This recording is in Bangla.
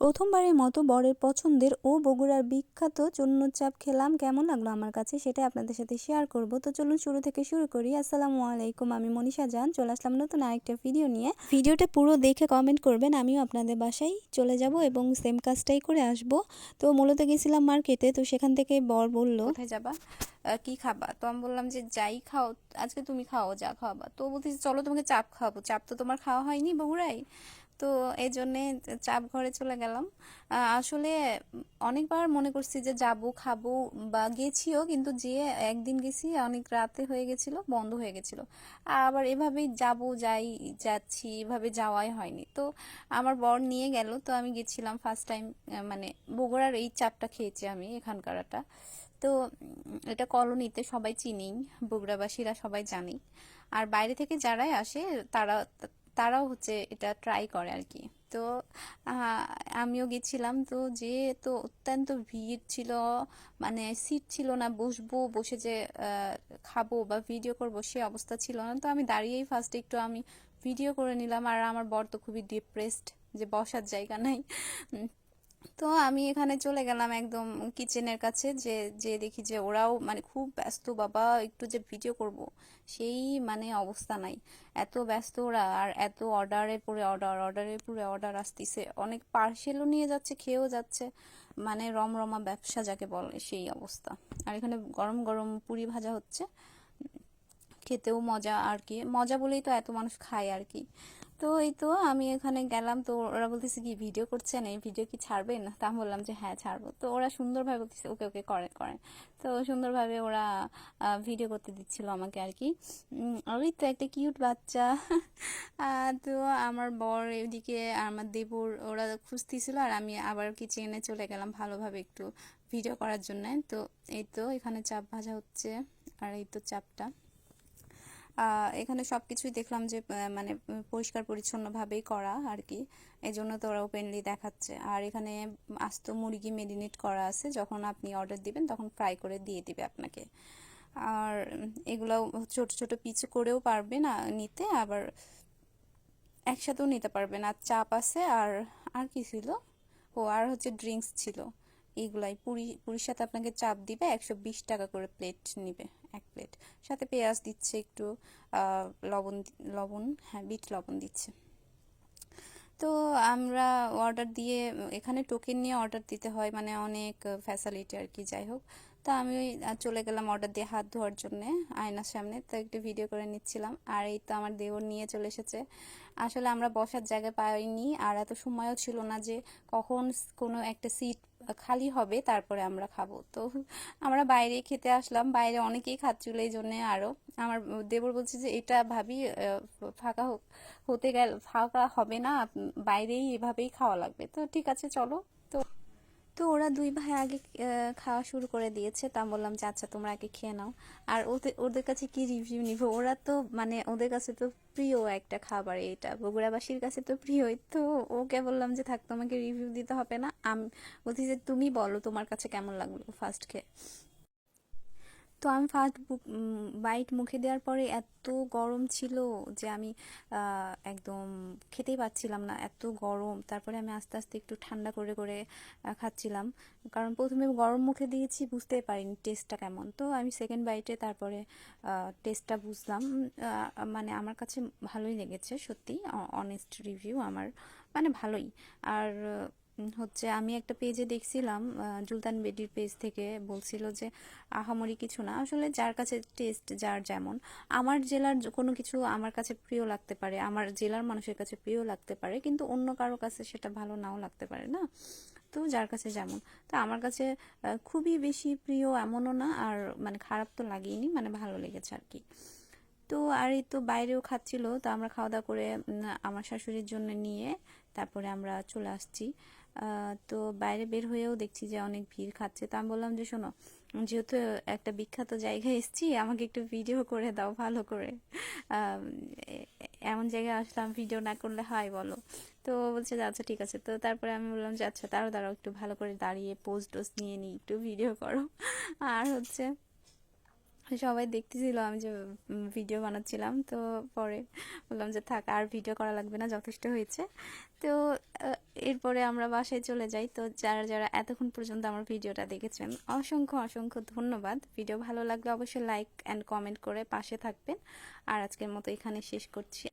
প্রথমবারের মতো বরের পছন্দের ও বগুড়ার বিখ্যাত চুন্নুর চাপ খেলাম। কেমন লাগলো আমার কাছে সেটা আপনাদের সাথে শেয়ার করব। তো চলুন শুরু থেকে শুরু করি। আসসালামু আলাইকুম, আমি মনীষা জান চলে আসলাম নতুন আরেকটা ভিডিও নিয়ে। ভিডিওটা পুরো দেখে কমেন্ট করবেন, আমিও আপনাদের বাসায় চলে যাব এবং সেম কাজটাই করে আসব। তো মূলত গেছিলাম মার্কেটে, তো সেখান থেকে বর বলল কোথায় যাবা, কি খাবা? তো আমি বললাম যে যাই খাও, আজকে তুমি খাও যা খাওয়াবা। তো বলতেছি চলো তোমাকে চাপ খাওয়াবো, চাপ তো তোমার খাওয়া হয়নি বগুড়ায়। তো এই জন্যে চাপ ঘরে চলে গেলাম। আসলে অনেকবার মনে করছি যে যাবো খাবো, বা গেছিও, কিন্তু যে একদিন গেছি অনেক রাতে হয়ে গেছিল, বন্ধ হয়ে গেছিল। আবার এভাবেই যাচ্ছি, এভাবে যাওয়াই হয়নি। তো আমার বর নিয়ে গেল, তো আমি গেছিলাম ফার্স্ট টাইম। মানে বগুড়ার এই চাপটা খেয়েছি আমি, এখানকারটা। তো এটা কলোনিতে সবাই চিনি, বগুড়াবাসীরা সবাই জানি। আর বাইরে থেকে যারাই আসে তারা তারাও হচ্ছে এটা ট্রাই করে আর কি। তো আহ, আমিও গেছিলাম, তো যে তো অত্যন্ত ভিড় ছিল, মানে সিট ছিল না, বসে যে খাবো বা ভিডিও করবো সে অবস্থা ছিল না। তো আমি দাঁড়িয়েই ফার্স্টে একটু আমি ভিডিও করে নিলাম, আর আমার বর তো খুবই ডিপ্রেসড যে বসার জায়গা নাই। তো আমি এখানে চলে গেলাম একদম কিচেনের কাছে, যে যে দেখি যে ওরাও মানে খুব ব্যস্ত, বাবা একটু যে ভিডিও করব সেই মানে অবস্থা নাই, এত ব্যস্ত ওরা। আর এত অর্ডারের পরে অর্ডার আসতিছে, অনেক পার্সেলও নিয়ে যাচ্ছে, খেয়েও যাচ্ছে। মানে রমরমা ব্যবসা যাকে বলে সেই অবস্থা। আর এখানে গরম গরম পুরি ভাজা হচ্ছে, খেতেও মজা আর কি, মজা বলেই তো এত মানুষ খায় আর কি। তো এই তো আমি এখানে গেলাম, তো ওরা বলতেছে কি ভিডিও করছেন, এই ভিডিও কি ছাড়বেন? তা আমি বললাম যে হ্যাঁ ছাড়বো। তো ওরা সুন্দরভাবে বলতেছে ওকে ওকে করেন করেন। তো সুন্দরভাবে ওরা ভিডিও করতে দিচ্ছিল আমাকে আর কি। ওই তো একটা কিউট বাচ্চা। তো আমার বর এদিকে আমার দেবর ওরা খুঁজতেছিল, আর আমি আবার কিচেনে চলে গেলাম ভালোভাবে একটু ভিডিও করার জন্য। তো এই তো এখানে চাপ ভাজা হচ্ছে, আর এই তো চাপটা। এখানে সবকিছুই দেখলাম যে মানে পরিষ্কার পরিচ্ছন্নভাবেই করা আর কি, এই জন্য তো ওরা ওপেনলি দেখাচ্ছে। আর এখানে আস্ত মুরগি মেরিনেট করা আছে, যখন আপনি অর্ডার দিবেন তখন ফ্রাই করে দিয়ে দিবে আপনাকে। আর এগুলো ছোট ছোট পিস করেও পারবে না নিতে, আবার একসাথেও নিতে পারবেন। আর চাপ আছে, আর আর কি ছিল, ও আর হচ্ছে ড্রিঙ্কস ছিল। এইগুলাই পুরির সাথে আপনাকে চাপ দিবে, 120 টাকা করে প্লেট নিবে, এক প্লেট। সাথে পেঁয়াজ দিচ্ছে একটু, লবণ লবণ, হ্যাঁ বিট লবণ দিচ্ছে। তো আমরা অর্ডার দিয়ে, এখানে টোকেন নিয়ে অর্ডার দিতে হয়, মানে অনেক ফ্যাসিলিটি আর কি, যাই হোক। তো আমি চলে গেলাম অর্ডার দিয়ে হাত ধোয়ার জন্য আয়নার সামনে, তো একটু ভিডিও করে নিচ্ছিলাম। আর এই তো আমার দেওর নিয়ে চলে এসেছে। আসলে আমরা বসার জায়গা পাইনি, আর এত সময়ও ছিল না যে কখন কোনো একটা সিট খালি হবে তারপরে আমরা খাবো। তো আমরা বাইরে খেতে আসলাম, বাইরে অনেকেই খাচ্ছিল, এই জন্য আরো আমার দেবর বলছে যে এটা ভাবি ফাঁকা হতে গেল, ফাঁকা হবে না, বাইরেই এভাবেই খাওয়া লাগবে। তো ঠিক আছে চলো। তো তো ওরা দুই ভাই আগে খাওয়া শুরু করে দিয়েছে, তা বললাম যে আচ্ছা তোমরা আগে খেয়ে নাও। আর ওদের ওদের কাছে কি রিভিউ নিব, ওরা তো মানে ওদের কাছে তো প্রিয় একটা খাবার, এটা বগুড়াবাসীর কাছে তো প্রিয়ই। তো ওকে বললাম যে থাক, তোমাকে রিভিউ দিতে হবে না, আমি বলছি যে তুমি বলো তোমার কাছে কেমন লাগলো ফার্স্ট খেয়ে। তো আমি ফার্স্ট বাইট মুখে দেওয়ার পরে এত গরম ছিল যে আমি একদম খেতেই পাচ্ছিলাম না, এত গরম। তারপরে আমি আস্তে আস্তে একটু ঠান্ডা করে করে খাচ্ছিলাম, কারণ প্রথমে গরম মুখে দিয়েছি, বুঝতেই পারিনি টেস্টটা কেমন। তো আমি সেকেন্ড বাইটে তারপরে টেস্টটা বুঝলাম। মানে আমার কাছে ভালোই লেগেছে সত্যি, অনেস্ট রিভিউ আমার, মানে ভালোই। আর হচ্ছে আমি একটা পেজে দেখছিলাম, জুলতান বেডির পেজ থেকে বলছিল যে আহামরি কিছু না, আসলে যার কাছে টেস্ট যার যেমন। আমার জেলার কোনো কিছু আমার কাছে প্রিয় লাগতে পারে, আমার জেলার মানুষের কাছে প্রিয় লাগতে পারে, কিন্তু অন্য কারো কাছে সেটা ভালো নাও লাগতে পারে না। তো যার কাছে যেমন, তো আমার কাছে খুবই বেশি প্রিয় এমনও না, আর মানে খারাপ তো লাগেনি, মানে ভালো লেগেছে আর কি। তো আর এই তো বাইরেও খাচ্ছিল, তো আমরা খাওয়া দাওয়া করে আমার শাশুড়ির জন্য নিয়ে তারপরে আমরা চলে আসছি। তো বাইরে বের হয়েও দেখছি যে অনেক ভিড় খাচ্ছে। তো আমি বললাম যে শোনো, যেহেতু একটা বিখ্যাত জায়গায় এসেছি, আমাকে একটু ভিডিও করে দাও ভালো করে। আহ, এমন জায়গায় আসলাম, ভিডিও না করলে হয় বলো? তো বলছে যে আচ্ছা ঠিক আছে। তো তারপরে আমি বললাম যে আচ্ছা দাঁড়াও দাঁড়াও, একটু ভালো করে দাঁড়িয়ে পোজ টোজ নিয়ে নিই, একটু ভিডিও করো। আর হচ্ছে সবাই দেখতেছিল আমি যে ভিডিও বানাচ্ছিলাম। তো পরে বললাম যে থাক, আর ভিডিও করা লাগবে না, যথেষ্ট হয়েছে। তো আহ, এরপরে আমরা বাসায় চলে যাই। তো যারা যারা এতক্ষণ পর্যন্ত আমার ভিডিওটা দেখেছেন, অসংখ্য অসংখ্য ধন্যবাদ। ভিডিও ভালো লাগলে অবশ্যই লাইক অ্যান্ড কমেন্ট করে পাশে থাকবেন। আর আজকের মতো এখানে শেষ করছি।